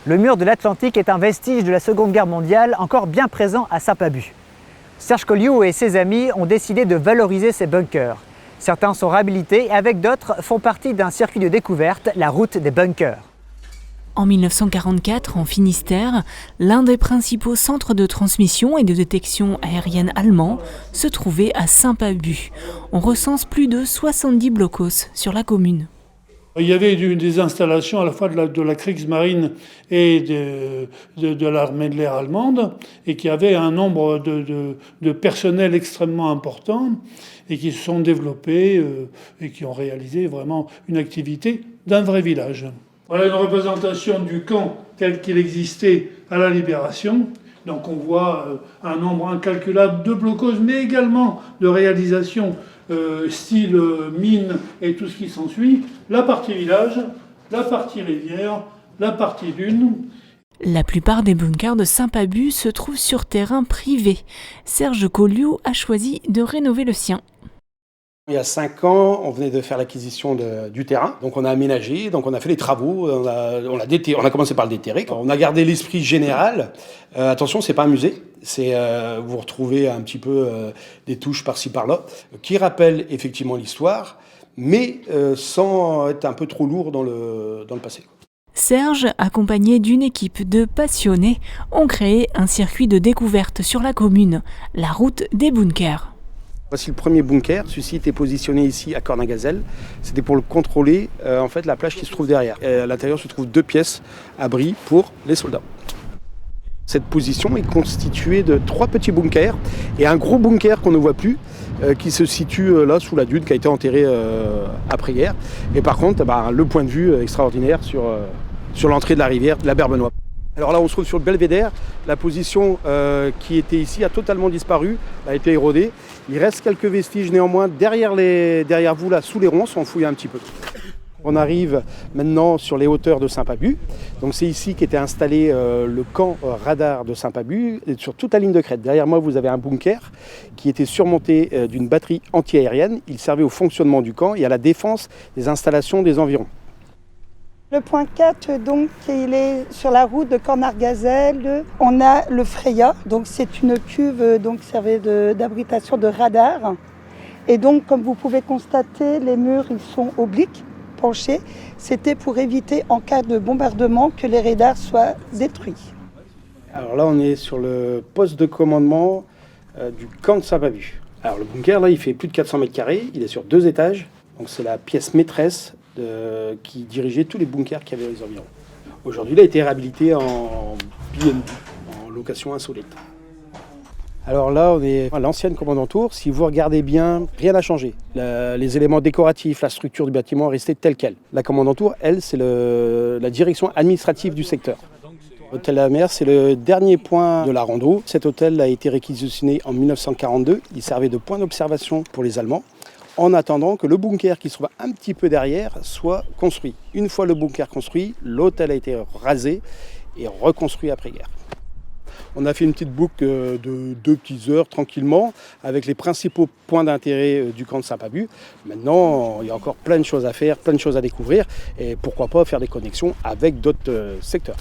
Le mur de l'Atlantique est un vestige de la Seconde Guerre mondiale encore bien présent à Saint-Pabu. Serge Colliou et ses amis ont décidé de valoriser ces bunkers. Certains sont réhabilités et avec d'autres font partie d'un circuit de découverte, la route des bunkers. En 1944, en Finistère, l'un des principaux centres de transmission et de détection aérienne allemands se trouvait à Saint-Pabu. On recense plus de 70 blocos sur la commune. Il y avait des installations à la fois de la Kriegsmarine et de l'armée de l'air allemande, et qui avaient un nombre de personnel extrêmement important, et qui se sont développés et qui ont réalisé vraiment une activité d'un vrai village. Voilà une représentation du camp tel qu'il existait à la Libération. Donc on voit un nombre incalculable de blocos, mais également de réalisations style mine et tout ce qui s'ensuit. La partie village, la partie rivière, la partie dune. La plupart des bunkers de Saint-Pabu se trouvent sur terrain privé. Serge Colliou a choisi de rénover le sien. Il y a 5 ans, on venait de faire l'acquisition du terrain, donc on a aménagé, donc on a fait les travaux, on a commencé par le déterrer. On a gardé l'esprit général. Attention, c'est pas un musée, c'est vous retrouvez un petit peu des touches par-ci par-là qui rappellent effectivement l'histoire, mais sans être un peu trop lourd dans le passé. Serge, accompagné d'une équipe de passionnés, ont créé un circuit de découverte sur la commune, la route des bunkers. Voici le premier bunker. Celui-ci était positionné ici à Cornagazelle. C'était pour le contrôler en fait la plage qui se trouve derrière. Et à l'intérieur se trouvent 2 pièces abris pour les soldats. Cette position est constituée de 3 petits bunkers et un gros bunker qu'on ne voit plus qui se situe là sous la dune qui a été enterrée après-guerre. Et par contre, le point de vue extraordinaire sur l'entrée de la rivière de la Berbenois. Alors là, on se trouve sur le belvédère. La position qui était ici a totalement disparu, a été érodée. Il reste quelques vestiges néanmoins derrière vous, là, sous les ronces, on fouille un petit peu. On arrive maintenant sur les hauteurs de Saint-Pabu. Donc c'est ici qu'était installé le camp radar de Saint-Pabu, sur toute la ligne de crête. Derrière moi, vous avez un bunker qui était surmonté d'une batterie antiaérienne. Il servait au fonctionnement du camp et à la défense des installations des environs. Le point 4, donc, il est sur la route de Cornargazelle. On a le Freya, donc c'est une cuve qui servait d'abritation de radar. Et donc, comme vous pouvez constater, les murs ils sont obliques, penchés. C'était pour éviter, en cas de bombardement, que les radars soient détruits. Alors là, on est sur le poste de commandement du camp de Saint-Pabu. Alors le bunker, là, il fait plus de 400 mètres carrés. Il est sur 2 étages. Donc c'est la pièce maîtresse qui dirigeait tous les bunkers qu'il y avait dans les environs. Aujourd'hui, il a été réhabilité en BNB, en location insolite. Alors là, on est à l'ancienne commandantour. Si vous regardez bien, rien n'a changé. Les éléments décoratifs, la structure du bâtiment est restée telle quelle. La commandantour, elle, c'est la direction administrative du secteur. L'hôtel de la mer, c'est le dernier point de la rando. Cet hôtel a été réquisitionné en 1942. Il servait de point d'observation pour les Allemands, en attendant que le bunker qui se trouve un petit peu derrière soit construit. Une fois le bunker construit, l'hôtel a été rasé et reconstruit après-guerre. On a fait une petite boucle de 2 petites heures tranquillement avec les principaux points d'intérêt du camp de Saint-Pabu. Maintenant, il y a encore plein de choses à faire, plein de choses à découvrir et pourquoi pas faire des connexions avec d'autres secteurs.